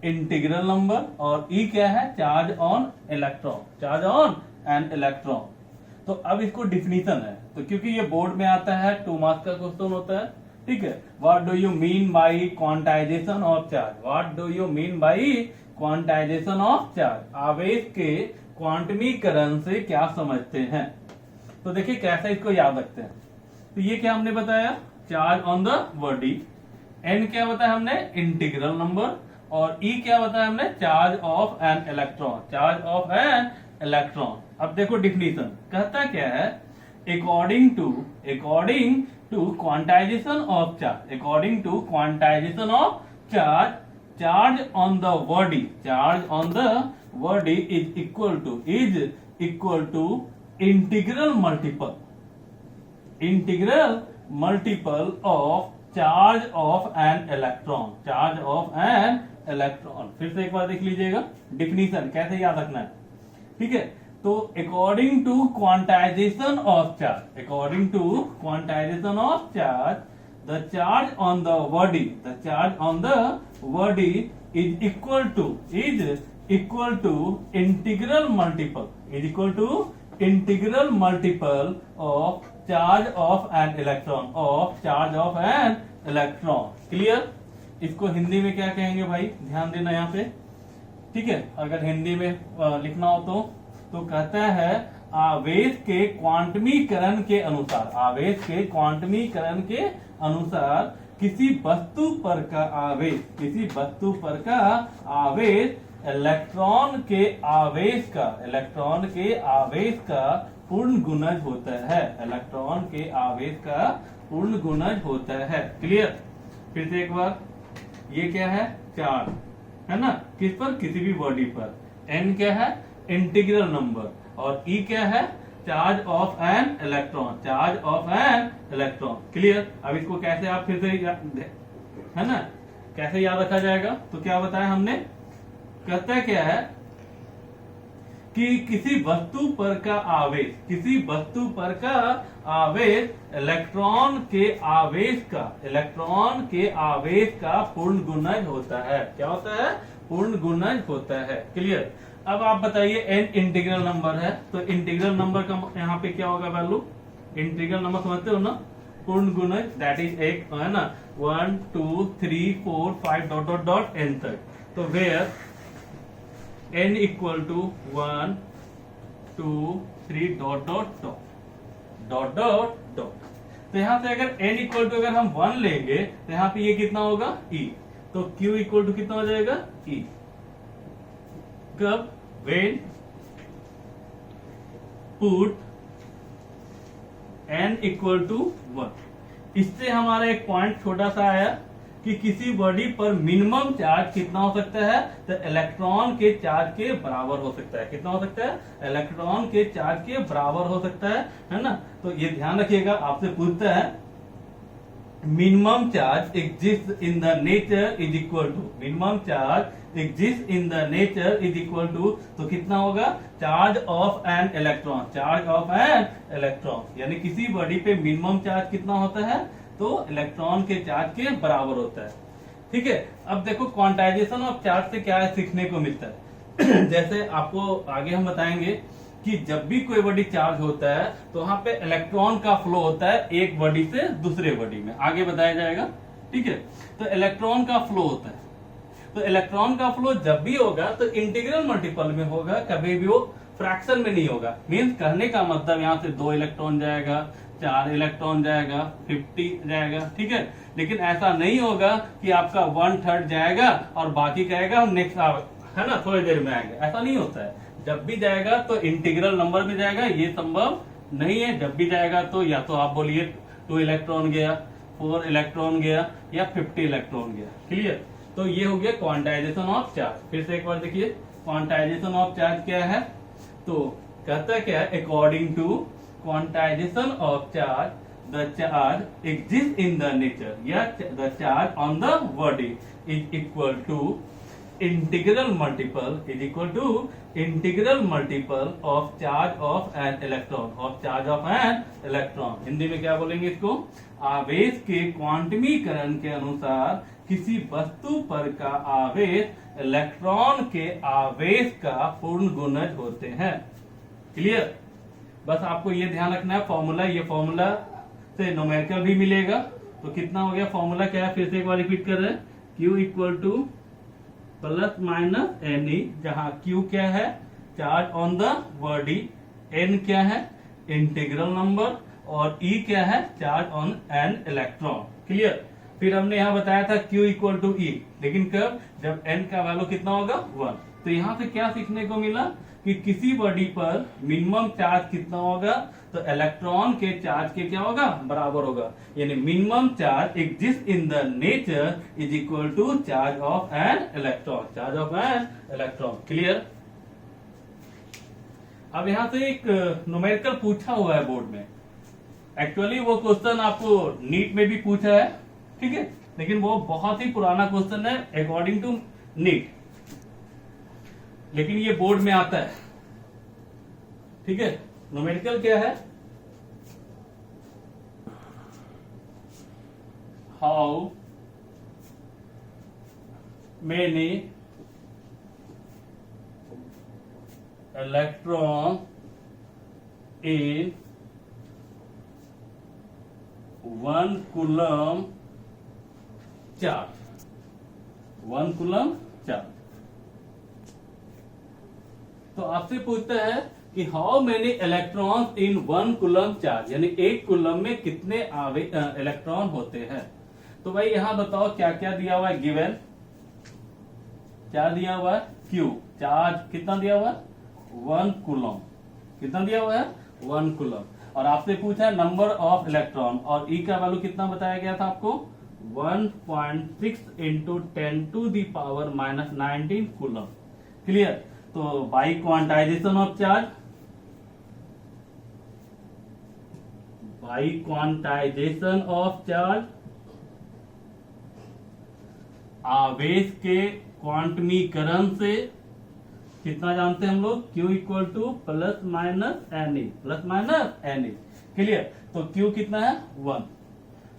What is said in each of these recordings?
Integral number, और ई क्या है, charge on electron, charge on an electron. तो अब इसको डिफिनीशन है, तो क्योंकि ये बोर्ड में आता है 2 मार्क्स का क्वेश्चन होता है, ठीक है। What do you mean by quantization of charge, what do you mean by quantization of charge, आवेश के क्वांटमीकरण से क्या समझते हैं। तो देखिए कैसे इसको याद रखते हैं। तो ये क्या हमने बताया, charge on the body, an क्या बताया हमने, इंटीग्रल नंबर, और ई क्या बताया हमने, charge of an electron, charge of an electron. अब देखो डिफिनीशन कहता क्या है, according to quantization of charge, according to quantization of charge, charge on the body, charge on the body is equal to integral multiple of charge of an electron, charge of an electron. फिर से एक बार देख लीजिएगा definition कैसे याद रखना है, ठीक है। तो according to quantization of charge, according to quantization of charge, the charge on the body, the charge on the body is equal to integral multiple of charge of an electron, of charge of an electron. Clear. इसको हिंदी में क्या कहेंगे भाई, ध्यान देना यहाँ पे, ठीक है। अगर हिंदी में लिखना हो तो कहता है आवेश के क्वांटमीकरण के अनुसार, आवेश के क्वांटमीकरण के अनुसार किसी वस्तु पर का आवेश, किसी वस्तु पर का आवेश इलेक्ट्रॉन के आवेश का पूर्ण गुणज होता है, इलेक्ट्रॉन के आवेश का पूर्ण गुणज होता है। क्लियर। फिर से एक बार, ये क्या है, चार्ज है ना, किस पर, किसी भी बॉडी पर, एन क्या है, इंटीग्रल नंबर, और ई क्या है, charge of an electron, charge of an electron. Clear. अब इसको कैसे आप फिर से है ना, कैसे याद रखा जाएगा, तो क्या बताया हमने, कहता क्या है कि किसी वस्तु पर का आवेश, किसी वस्तु पर का आवेश इलेक्ट्रॉन के आवेश का पूर्ण गुणज होता है। क्या होता है, पूर्ण गुणज होता है। क्लियर। अब आप बताइए एन इंटीग्रल नंबर है, तो इंटीग्रल नंबर का यहाँ पे क्या होगा वैल्यू, इंटीग्रल नंबर समझते हो ना, पूर्ण गुणज, दैट इज एक है ना 1 2 3 4 5 डॉट डॉट डॉट एन तक। तो where n equal to 1 2 3 dot dot dot dot dot. तो यहां से अगर n इक्वल टू अगर हम 1 लेंगे तो यहां पे ये कितना होगा, e। तो q इक्वल टू कितना हो जाएगा, e। कब, when put n equal to 1। इससे हमारा एक पॉइंट छोटा सा आया कि किसी बॉडी पर मिनिमम चार्ज कितना हो सकता है, तो इलेक्ट्रॉन के चार्ज के बराबर हो सकता है। कितना हो सकता है, इलेक्ट्रॉन के चार्ज के बराबर हो सकता है ना। तो ये ध्यान रखिएगा, आपसे पूछता है minimum charge exist in the nature is equal to, minimum charge exist in the nature is equal to, तो कितना होगा, charge of an electron, charge of an electron. यानी किसी बॉडी पे मिनिमम चार्ज कितना होता है, तो इलेक्ट्रॉन के चार्ज के बराबर होता है। ठीक है। अब देखो क्वांटाइजेशन ऑफ चार्ज से क्या सीखने को मिलता है जैसे आपको आगे हम बताएंगे कि जब भी कोई बॉडी चार्ज होता है तो वहां पे इलेक्ट्रॉन का फ्लो होता है एक बॉडी से दूसरे बॉडी में, आगे बताया जाएगा। ठीक है। तो इलेक्ट्रॉन का फ्लो होता है, तो इलेक्ट्रॉन का फ्लो जब भी होगा तो इंटीग्रल मल्टीपल में होगा, कभी भी वो फ्रैक्शन में नहीं होगा। मीन्स कहने का मतलब यहाँ से 2 इलेक्ट्रॉन जाएगा, 4 इलेक्ट्रॉन जाएगा, 50 जाएगा। ठीक है। लेकिन ऐसा नहीं होगा कि आपका 1/3 जाएगा और बाकी कहेगा हम नेक्स्ट है ना थोड़ी देर में आएंगे, ऐसा नहीं होता है। जब भी जाएगा तो इंटीग्रल नंबर में जाएगा, ये संभव नहीं है। जब भी जाएगा तो या तो आप बोलिए 2 इलेक्ट्रॉन गया, 4 इलेक्ट्रॉन गया, या 50 इलेक्ट्रॉन गया। क्लियर। तो ये हो गया क्वांटाइजेशन ऑफ चार्ज। फिर से एक बार देखिए क्वांटाइजेशन ऑफ चार्ज क्या है, तो कहता क्या है, according to quantization of charge the charge exists in the nature, या the charge on the body is equal to integral multiple of charge of an electron, Hindi में क्या बोलेंगे इसको, आवेश के क्वांटमीकरण के अनुसार किसी वस्तु पर का आवेश इलेक्ट्रॉन के आवेश का पूर्ण गुणज होते हैं। क्लियर? बस आपको ये ध्यान रखना है फॉर्मूला, ये फॉर्मूला से न्यूमेरिकल भी मिलेगा। तो कितना हो गया फॉर्मूला क्या है, फिर से एक बार रिपीट कर रहे हैं, Q equal two plus minus NE, जहां Q क्या है charge on the body, N क्या है इंटीग्रल नंबर और E क्या है charge on an electron. Clear? फिर हमने यहाँ बताया था Q इक्वल टू E, लेकिन कब, जब N का वैल्यू कितना होगा 1। तो यहाँ से क्या सीखने को मिला कि किसी बॉडी पर मिनिमम चार्ज कितना होगा, तो इलेक्ट्रॉन के चार्ज के क्या होगा बराबर होगा, यानी minimum charge exist in the nature is equal to charge of an electron, charge of an electron. Clear? अब यहाँ से एक न्यूमेरिकल पूछा हुआ है बोर्ड में। एक्चुअली वो क्वेश्चन आपको नीट में भी पूछा है, ठीक है, लेकिन वो बहुत ही पुराना क्वेश्चन है अकॉर्डिंग टू नीट, लेकिन ये बोर्ड में आता है। ठीक है, न्यूमेरिकल क्या है, how many electron in 1 coulomb charge, 1 coulomb charge. तो आपसे पूछता है कि how many electrons in 1 coulomb charge, यानी 1 कूलम में कितने इलेक्ट्रॉन होते हैं। तो भाई यहां बताओ क्या क्या दिया हुआ है, गिवन क्या दिया हुआ है, Q चार्ज कितना दिया हुआ है 1 कूलम, कितना दिया हुआ है 1 कूलम, और आपसे पूछा है नंबर ऑफ इलेक्ट्रॉन, और E का वैल्यू कितना बताया गया था आपको 1.6 into 10 to the power minus 19 coulomb. Clear? तो by quantization of charge, by quantization of charge, आवेश के क्वांटमीकरण से कितना जानते हैं हम लोग, Q equal two plus minus NE, plus minus NE। Clear? तो Q कितना है 1,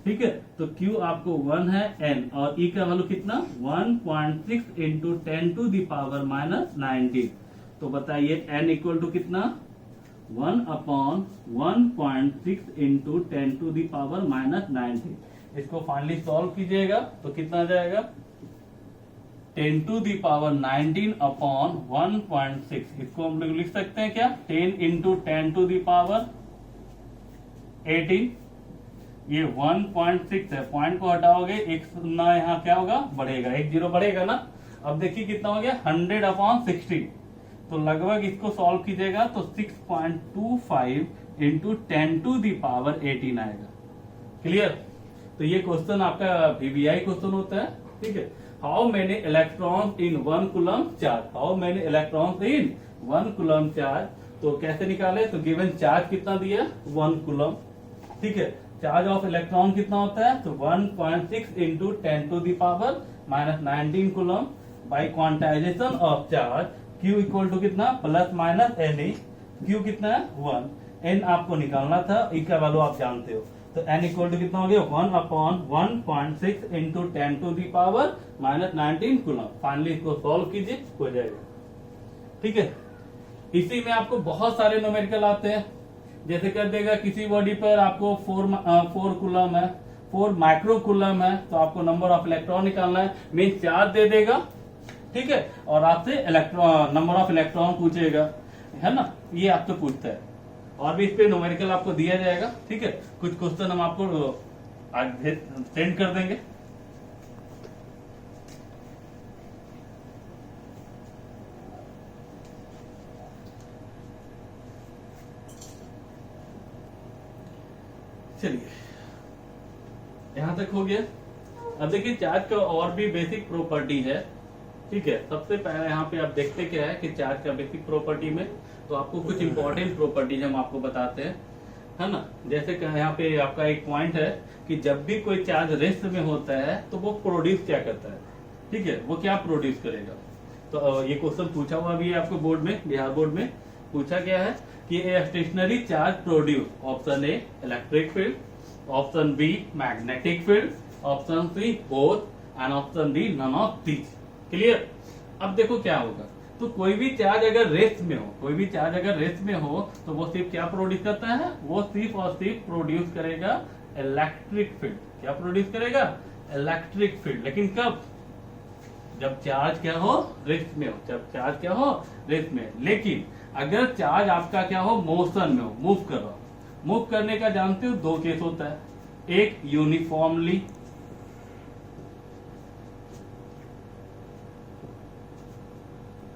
ठीक है, तो Q आपको 1 है, N और E का वैल्यू कितना 1.6 into 10 to the power minus 19। तो बताइए N इक्वल टू कितना 1 upon 1.6 into 10 to the power minus 19। इसको फाइनली सॉल्व कीजिएगा तो कितना आ जाएगा 10 टू दी पावर 19 अपॉन 1.6। इसको हम लोग लिख सकते हैं क्या 10 इंटू 10 टू दी पावर 18। ये 1.6 है, पॉइंट को हटाओगे एक ना यहाँ क्या होगा बढ़ेगा, एक जीरो बढ़ेगा ना। अब देखिए कितना हो गया 100 अपॉन 60, तो लगभग इसको सॉल्व कीजिएगा तो 6.25 इंटू 10 टू दी पावर 18 आएगा। क्लियर? तो ये क्वेश्चन आपका VBI क्वेश्चन होता है। ठीक है, how many electron in 1 coulomb charge, how many electron in 1 coulomb charge. तो कैसे निकाले, तो गिवन चार्ज कितना दिया 1 कूलम, ठीक है, चार्ज ऑफ इलेक्ट्रॉन कितना होता है तो 1.6 into 10 to the power minus 19 coulomb by quantization of charge Q equal to कितना प्लस माइनस NE। Q कितना है 1, N आपको निकालना था, E का वैल्यू आप जानते हो, तो N इक्वल टू कितना हो गया 1 upon 1.6 into 10 to the power minus 19 coulomb. Finally इसको सॉल्व कीजिए, हो जाएगा। ठीक है, इसी में आपको बहुत सारे न्यूमेरिकल आते हैं, जैसे कर देगा किसी बॉडी पर आपको 4 कूलम है, 4 माइक्रो कूलम है, तो आपको नंबर ऑफ इलेक्ट्रॉन निकालना है, मीन चार्ज दे देगा, ठीक है, और आपसे इलेक्ट्रॉन नंबर ऑफ इलेक्ट्रॉन पूछेगा, है ना, ये आपसे पूछता है। और भी इस पे न्यूमेरिकल आपको दिया जाएगा। ठीक है, कुछ क्वेश्चन हम आपको आज सेंड कर देंगे। चलिए, यहां तक हो गया। अब देखिए चार्ज का और भी बेसिक प्रॉपर्टी है। ठीक है, सबसे पहले यहाँ पे आप देखते क्या है कि चार्ज का बेसिक प्रॉपर्टी में तो आपको कुछ इंपॉर्टेंट प्रॉपर्टीज हम आपको बताते हैं, है ना। जैसे कि यहाँ पे आपका एक पॉइंट है कि जब भी कोई चार्ज रेस्ट में होता है तो वो प्रोड्यूस क्या करता है, ठीक है, वो क्या प्रोड्यूस करेगा। तो ये क्वेश्चन पूछा हुआ भी है आपको बोर्ड में, बिहार बोर्ड में पूछा गया है कि a stationary charge produce, option A electric field, option B magnetic field, option C both, and option d none of these. Clear. अब देखो क्या होगा, तो कोई भी चार्ज अगर रेस्ट में हो, कोई भी चार्ज अगर रेस्ट में हो तो वो सिर्फ क्या प्रोड्यूस करता है, वो सिर्फ और सिर्फ प्रोड्यूस करेगा इलेक्ट्रिक फील्ड। क्या प्रोड्यूस करेगा, इलेक्ट्रिक फील्ड। लेकिन कब, जब चार्ज क्या हो, रेस्ट में हो, जब चार्ज क्या हो, रेस्ट में। लेकिन अगर चार्ज आपका क्या हो, मोशन में हो, मूव कर रहा हो। मूव करने का जानते हो दो केस होता है, एक यूनिफॉर्मली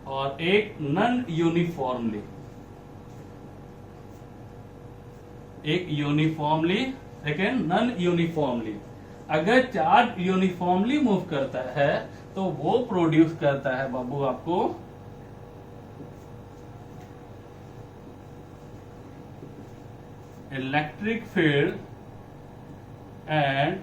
और एक नॉन यूनिफॉर्मली। एक यूनिफॉर्मली, सेकेंड नॉन यूनिफॉर्मली। अगर चार्ज यूनिफॉर्मली मूव करता है तो वो प्रोड्यूस करता है बाबू आपको electric field and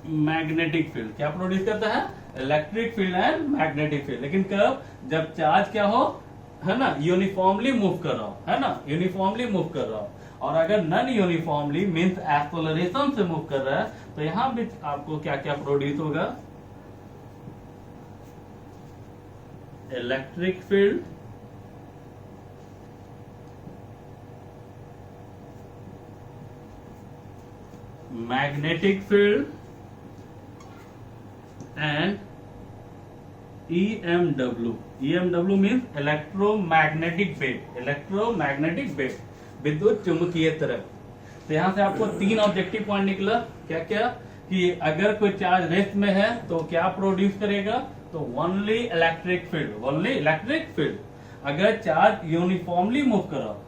magnetic field. क्या प्रोड्यूस करता है, electric field and magnetic field. लेकिन कब, जब चार्ज क्या हो, है ना, यूनिफॉर्मली मूव कर रहा हो, है ना, यूनिफॉर्मली मूव कर रहा हो। और अगर नॉन यूनिफॉर्मली मींस एक्सेलरेशन से मूव कर रहा है तो यहां भी आपको क्या क्या प्रोड्यूस होगा, electric field magnetic field and EMW। EMW means electromagnetic wave. Electromagnetic wave, विद्युत चुंबकीय तरंग। तो यहां से आपको तीन ऑब्जेक्टिव पॉइंट निकला। क्या क्या, कि अगर कोई चार्ज रेस्ट में है तो क्या प्रोड्यूस करेगा, तो only electric field, only electric field. अगर चार्ज यूनिफॉर्मली मूव कर रहा हो,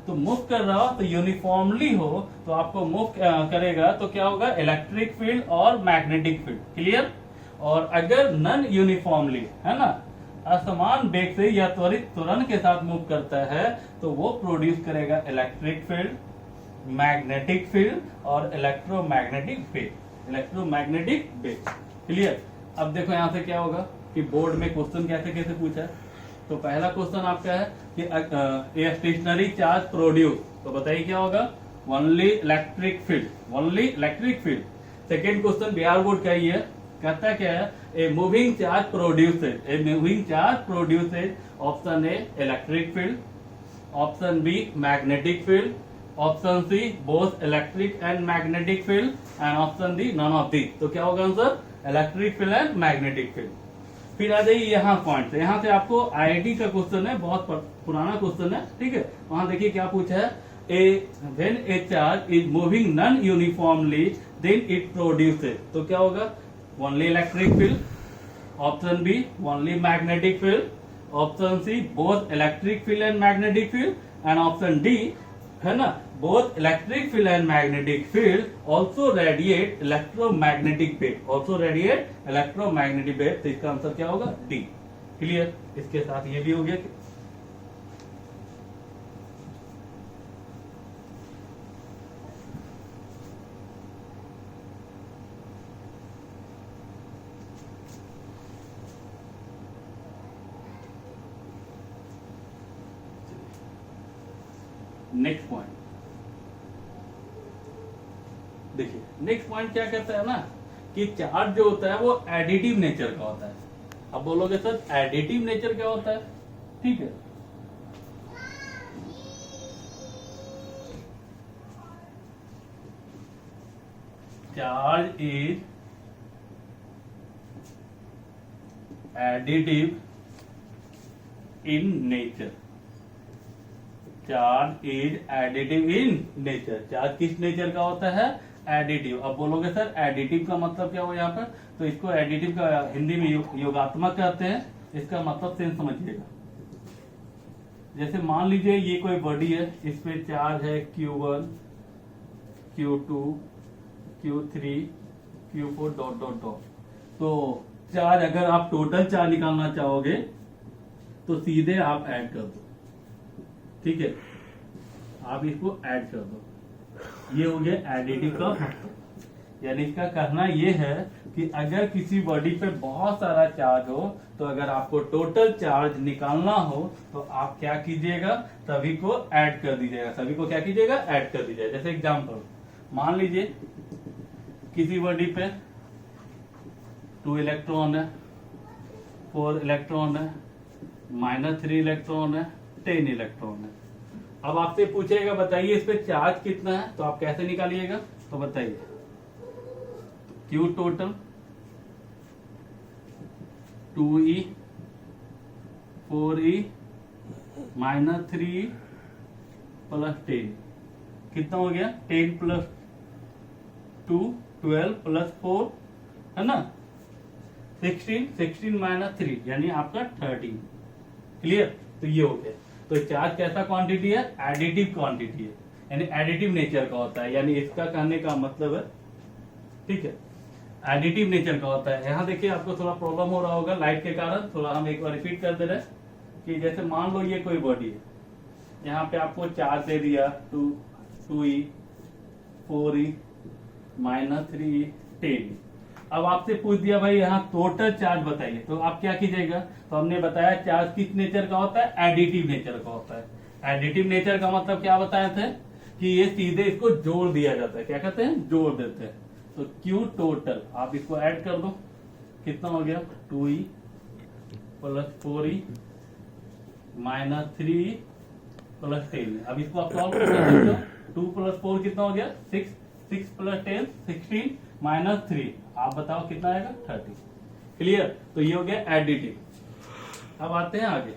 तो मूव कर रहा हो तो यूनिफॉर्मली हो तो आपको मूव करेगा तो क्या होगा, इलेक्ट्रिक फील्ड और मैग्नेटिक फील्ड। क्लियर। और अगर नॉन यूनिफॉर्मली, है ना, असमान वेग से या त्वरित त्वरण के साथ मूव करता है तो वो प्रोड्यूस करेगा इलेक्ट्रिक फील्ड, मैग्नेटिक फील्ड और electromagnetic wave. Electromagnetic wave. Clear. अब देखो यहां से क्या होगा कि बोर्ड में क्वेश्चन कैसे कैसे पूछा है। तो पहला क्वेश्चन आपका है कि ए स्टेशनरी चार्ज प्रोड्यूस, तो बताइए क्या होगा, only electric field, only electric field. Second question Bihar board का ही है, कहता क्या है, a moving charge produced, a moving charge produced. Option A electric field, option B magnetic field, option C both electric and magnetic field and option D none of the. तो क्या होगा answer, electric field and magnetic field. फिर आ जाइए यहाँ point, यहाँ से आपको IIT का क्वेश्चन है, बहुत पुराना क्वेश्चन है, ठीक है। वहां देखिए क्या पूछा है, when a charge is moving non uniformly then it produces. तो क्या होगा, only electric field, option b only magnetic field, option C both electric field and magnetic field and option d, है ना, both electric field and magnetic field also radiate electromagnetic wave, also radiate electromagnetic wave। तो इसका answer क्या होगा, D. Clear. इसके साथ ये भी हो गया। नेक्स्ट पॉइंट देखिए, नेक्स्ट पॉइंट क्या कहता है ना, कि चार्ज जो होता है वो एडिटिव नेचर का होता है। अब बोलोगे सर एडिटिव नेचर क्या होता है, ठीक है। Charge is additive in nature. Charge is additive in nature. Charge किस नेचर का होता है, एडिटिव। अब बोलोगे सर एडिटिव का मतलब क्या हुआ यहाँ पर, तो इसको एडिटिव का हिंदी में योगात्मक कहते हैं। इसका मतलब सेंस समझिएगा। जैसे मान लीजिए ये कोई बॉडी है, इस पे चार्ज है Q1, Q2, Q3, Q4 dot dot dot. तो चार्ज अगर आप टोटल चार्ज निकालना चाहोगे तो सीधे आप ऐड कर दो, ठीक है, आप इसको ऐड कर दो। ये हो गया एडिटिव का मतलब। यानी इसका कहना ये है कि अगर किसी बॉडी पे बहुत सारा चार्ज हो तो अगर आपको टोटल चार्ज निकालना हो तो आप क्या कीजिएगा, सभी को ऐड कर दीजिएगा। सभी को क्या कीजिएगा, ऐड कर दीजिएगा। जैसे एग्जांपल मान लीजिए किसी बॉडी पे 2 इलेक्ट्रॉन है, 4 इलेक्ट्रॉन है, -3 इलेक्ट्रॉन है, 10 इलेक्ट्रॉन है। अब आपसे पूछेगा बताइए इस पे चार्ज कितना है, तो आप कैसे निकालिएगा, तो बताइए Q total 2E 4E -3 plus 10 कितना हो गया, 10 प्लस 2 12 प्लस 4 है ना 16 16 -3 यानी आपका 13। क्लियर, तो ये हो गया। तो चार्ज कैसा क्वांटिटी है, एडिटिव क्वांटिटी है, यानी एडिटिव नेचर का होता है, यानी इसका कहने का मतलब है, ठीक है, एडिटिव नेचर का होता है। यहाँ देखिए आपको थोड़ा प्रॉब्लम हो रहा होगा लाइट के कारण, थोड़ा हम एक बार रिपीट कर दे रहे हैं कि जैसे मान लो ये कोई बॉडी है, यहाँ पे आपको चार्ज दे दिया 2E 4E -3E 10। अब आपसे पूछ दिया भाई यहाँ टोटल चार्ज बताइए, तो आप क्या कीजिएगा, तो हमने बताया चार्ज किस नेचर का होता है, एडिटिव नेचर का होता है। एडिटिव नेचर का मतलब क्या बताए थे कि ये सीधे इसको जोड़ दिया जाता है, क्या कहते हैं, जोड़ देते हैं। तो Q टोटल आप इसको ऐड कर दो, कितना हो गया 2E plus 4E -3E plus 10। अब इसको आप सॉल्व कर सकते हो, 2 प्लस 4 कितना हो गया 6, 6 प्लस 10 16 -3, आप बताओ कितना आएगा 30। क्लियर, तो ये हो गया एडिटिव। अब आते हैं आगे,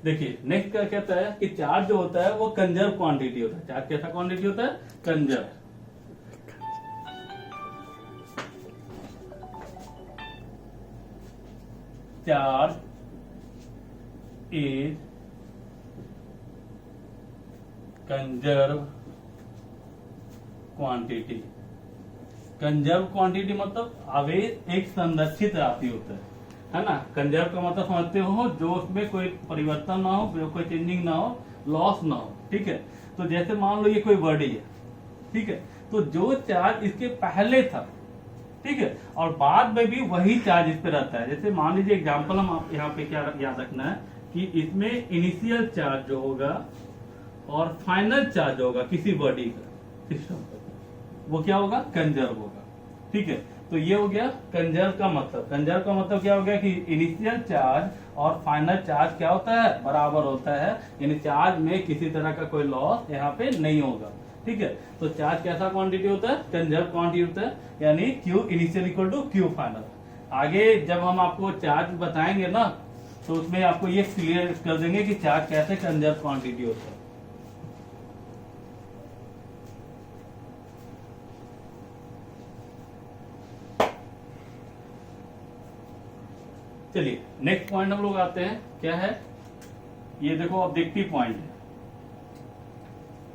देखिए नेक्स्ट क्या कहता है कि चार्ज जो होता है वो कंजर्व क्वांटिटी होता है। चार्ज कैसा क्वांटिटी होता है, conserve. Charge is conserve quantity. Conserve quantity मतलब आवेश एक संरक्षित राशि होता है ना। कंजर्व का मतलब समझते हो जो उसमें कोई परिवर्तन ना हो, कोई चेंजिंग ना हो, लॉस ना हो, ठीक है। तो जैसे मान लो ये कोई बॉडी है, ठीक है, तो जो चार्ज इसके पहले था, ठीक है, और बाद में भी वही चार्ज इस पे रहता है। जैसे मान लीजिए एग्जांपल हम आप यहाँ पे क्या याद रखना है कि इसमें इनिशियल चार्ज जो होगा और फाइनल चार्ज होगा किसी बॉडी का सिस्टम का, वो क्या होगा, कंजर्व होगा, ठीक है। तो ये हो गया कंजर्व का मतलब। कंजर्व का मतलब क्या हो गया कि इनिशियल चार्ज और फाइनल चार्ज क्या होता है, बराबर होता है, यानी चार्ज में किसी तरह का कोई लॉस यहाँ पे नहीं होगा, ठीक है। तो चार्ज कैसा क्वांटिटी होता है, कंजर्व क्वांटिटी होता है, यानी Q initial equal to Q final. आगे जब हम आपको चार्ज बताएंगे ना, तो उसमें आपको ये क्लियर कर देंगे कि चार्ज कैसे कंजर्व क्वांटिटी होता है। चलिए नेक्स्ट पॉइंट हम लोग आते हैं, क्या है ये, देखो ऑब्जेक्टिव पॉइंट है।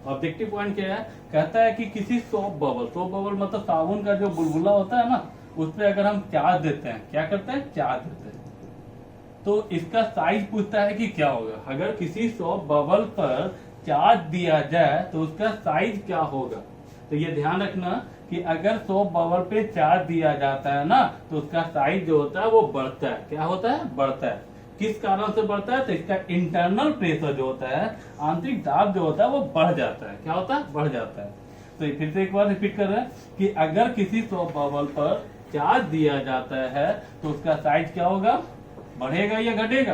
ऑब्जेक्टिव पॉइंट क्या है, कहता है कि किसी सोप बबल मतलब साबुन का जो बुलबुला होता है ना, उस पर अगर हम चार्ज देते हैं, क्या करते हैं, चार्ज देते हैं, तो इसका साइज पूछता है कि क्या होगा। अगर किसी सोप बबल पर चार्ज दिया जाए तो उसका साइज क्या होगा। तो ये ध्यान रखना कि अगर सोप बबल पे चार्ज दिया जाता है ना, तो उसका साइज जो होता है वो बढ़ता है। क्या होता है, बढ़ता है। किस कारण से बढ़ता है, तो इसका इंटरनल प्रेशर जो होता है, आंतरिक दाब जो होता है वो बढ़ जाता है। क्या होता है, बढ़ जाता है। तो फिर से एक बार रिपीट कर रहे हैं कि अगर किसी सोप बबल पर चार्ज दिया जाता है तो उसका साइज क्या होगा, बढ़ेगा या घटेगा,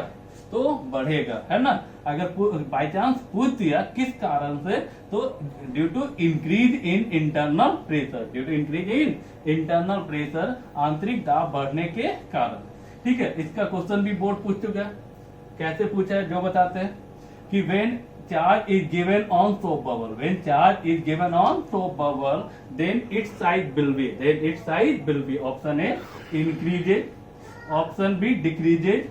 तो बढ़ेगा, है ना। अगर बाई चांस पूछ दिया किस कारण से, तो due to increase in internal pressure, due to increase in internal pressure, आंतरिक दाब बढ़ने के कारण, ठीक है। इसका क्वेश्चन भी बोर्ड पूछ चुका है। कैसे पूछा है, जो बताते हैं कि when charge is given on soap bubble, when charge is given on soap bubble, then its size will be, option a increases, option b decreases,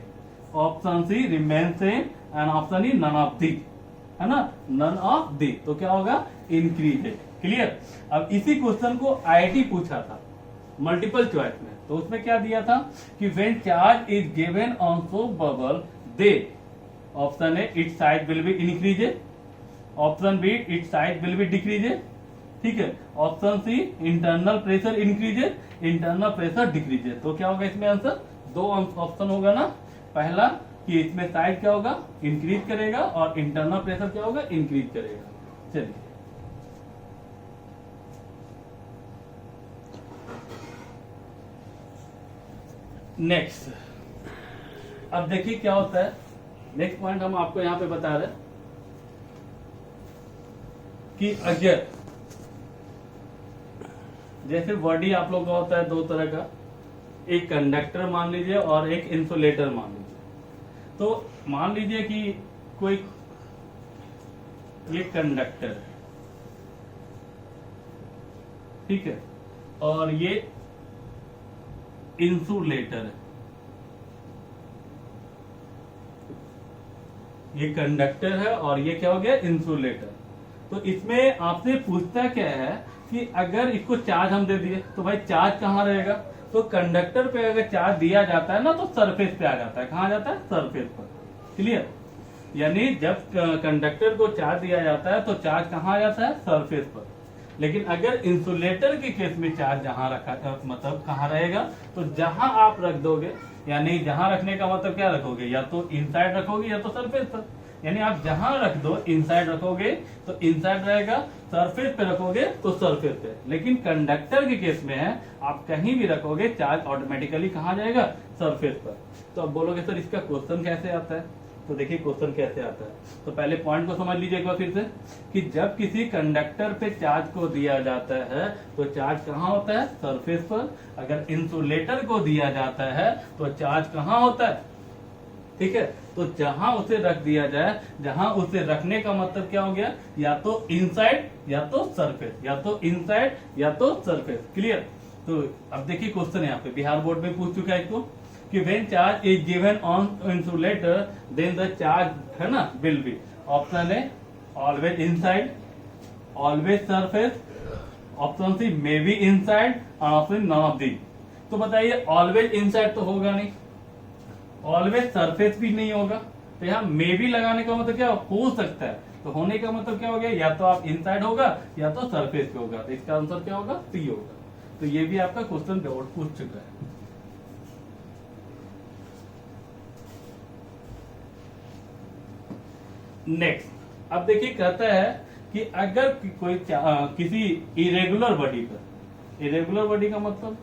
option c remain same and option e none of the, है ना, none of the. तो क्या होगा, increases. Clear. अब इसी question को IIT पूछा था मल्टीपल चॉइस में, तो उसमें क्या दिया था कि when charge is given on soap bubble, they, option a its size will be increases, option b its size will be decreases, ठीक है, option c internal pressure increases, internal pressure decreases. तो क्या होगा इसमें आंसर, दो option होगा ना, पहला कि इसमें साइज क्या होगा, इंक्रीज करेगा, और इंटरनल प्रेशर क्या होगा, इंक्रीज करेगा। चलिए नेक्स्ट, अब देखिए क्या होता है। नेक्स्ट पॉइंट हम आपको यहां पे बता रहे हैं कि अगर जैसे बॉडी आप लोग का होता है दो तरह का, एक कंडक्टर मान लीजिए और एक इंसुलेटर मान लीजिए। तो मान लीजिए कि कोई ये कंडक्टर है, ठीक है, और ये इंसुलेटर है। ये कंडक्टर है और ये क्या हो गया, इंसुलेटर। तो इसमें आपसे पूछता क्या है कि अगर इसको चार्ज हम दे दिए तो भाई चार्ज कहाँ रहेगा। तो कंडक्टर पे अगर चार्ज दिया जाता है ना तो सरफेस पे आ जाता है। कहाँ जाता है, सरफेस पर। क्लियर, यानी जब कंडक्टर को चार्ज दिया जाता है तो चार्ज कहाँ आ जाता है, सरफेस पर। लेकिन अगर इंसुलेटर के केस में चार्ज जहां रखा, मतलब कहाँ रहेगा, तो जहां आप रख दोगे, यानी जहां रखने का मतलब क्या रखोगे, या तो इनसाइड रखोगे या तो सरफेस पर। यानी आप जहां रख दो, इनसाइड रखोगे तो इनसाइड रहेगा, सरफेस पे रखोगे तो सरफेस पे। लेकिन कंडक्टर के केस में है, आप कहीं भी रखोगे चार्ज ऑटोमेटिकली कहाँ जाएगा, सरफेस पर। तो अब बोलोगे सर इसका क्वेश्चन कैसे आता है। तो देखिए क्वेश्चन कैसे आता है। तो पहले पॉइंट को समझ लीजिए एक बार फिर से, कि जब किसी कंडक्टर पे चार्ज को दिया जाता है तो चार्ज कहाँ होता है, सरफेस पर। अगर इंसुलेटर को दिया जाता है तो चार्ज कहाँ होता है, ठीक है। तो जहां उसे रख दिया जाए, जहां उसे रखने का मतलब क्या हो गया, या तो इनसाइड या तो सरफेस, या तो इनसाइड या तो सरफेस। क्लियर। तो अब देखिए क्वेश्चन यहाँ पे बिहार बोर्ड में पूछ चुका है इसको कि when charge is given on insulator then the charge है ना will be, option a always inside, always surface, option c may be inside, option none of the. तो बताइए ऑलवेज इनसाइड तो होगा नहीं, ऑलवेज सरफेस भी नहीं होगा। तो यहाँ मे भी लगाने का मतलब क्या हो सकता है, तो होने का मतलब क्या हो गया, या तो आप इनसाइड होगा या तो सरफेस पे होगा। तो इसका आंसर क्या होगा, सी होगा। तो ये भी आपका क्वेश्चन बोर्ड पूछ चुका है। नेक्स्ट, अब देखिए कहता है कि अगर कोई किसी इरेगुलर बॉडी पर, इरेगुलर बॉडी का मतलब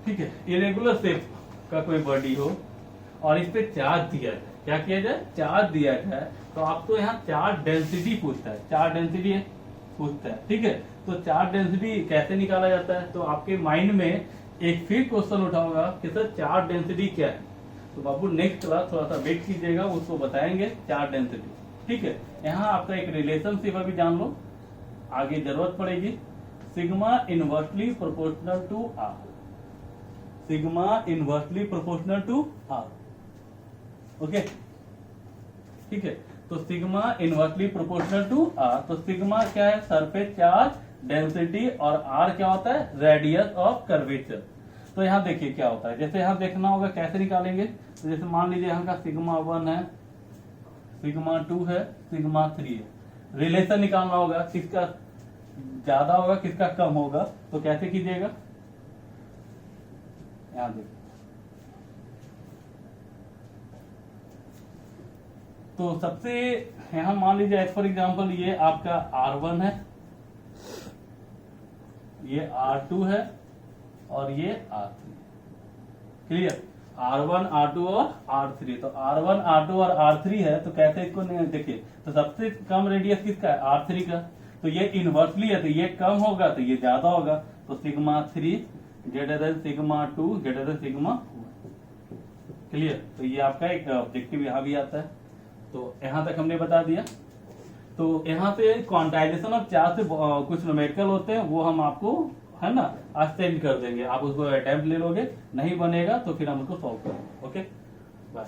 ठीक है, इरेगुलर शेप का कोई बॉडी हो और इस पे चार्ज दिया जाए, क्या किया जाए, चार्ज दिया जाए। तो आपको यहाँ चार्ज डेंसिटी पूछता है, चार्ज डेंसिटी पूछता है, ठीक है। तो चार्ज डेंसिटी कैसे निकाला जाता है, तो आपके माइंड में एक फिर क्वेश्चन उठा होगा कि सर चार्ज डेंसिटी क्या है। तो बाबू नेक्स्ट क्लास थोड़ा सा वेट कीजिएगा, उसको बताएंगे चार्ज डेंसिटी, ठीक है। यहाँ आपका एक रिलेशनशिप अभी जान लो, आगे जरूरत पड़ेगी। Sigma inversely proportional to r, sigma inversely proportional to r, okay, ठीक है। तो sigma inversely proportional to r, तो सिग्मा क्या है, सरफेस चार्ज डेंसिटी, और आर क्या होता है, रेडियस ऑफ कर्वेचर। तो यहाँ देखिए क्या होता है, जैसे यहाँ देखना होगा कैसे निकालेंगे। तो जैसे मान लीजिए यहाँ का सिग्मा 1 है, सिग्मा 2 है, सिग्मा 3 है। रिलेशन निकालना होगा, किसका ज्यादा होगा किसका कम होगा। तो कैसे कीजिएगा, यहाँ देखिए, तो सबसे यहाँ मान लीजिए एज फॉर एग्जाम्पल ये आपका R1 है, ये R2 है और ये R3। क्लियर, R1 R2 और R3। तो R1 R2 और R3 है, तो कैसे इसको देखिए, तो सबसे कम रेडियस किसका है, R3 का। तो ये इनवर्सली है, तो ये कम होगा तो ये ज्यादा होगा। तो sigma 3 greater than sigma 2 greater than sigma 1। Clear, तो ये आपका एक ऑब्जेक्टिव यहाँ भी आता है। तो यहाँ तक हमने बता दिया। तो यहाँ पे क्वांटाइजेशन ऑफ चार्ज से कुछ न्यूमेरिकल होते हैं, वो हम आपको है ना आज सेंड कर देंगे। आप उसको अटेम्प्ट ले लोगे, नहीं बनेगा तो फिर हम उसको सॉल्व करेंगे। Okay, bye.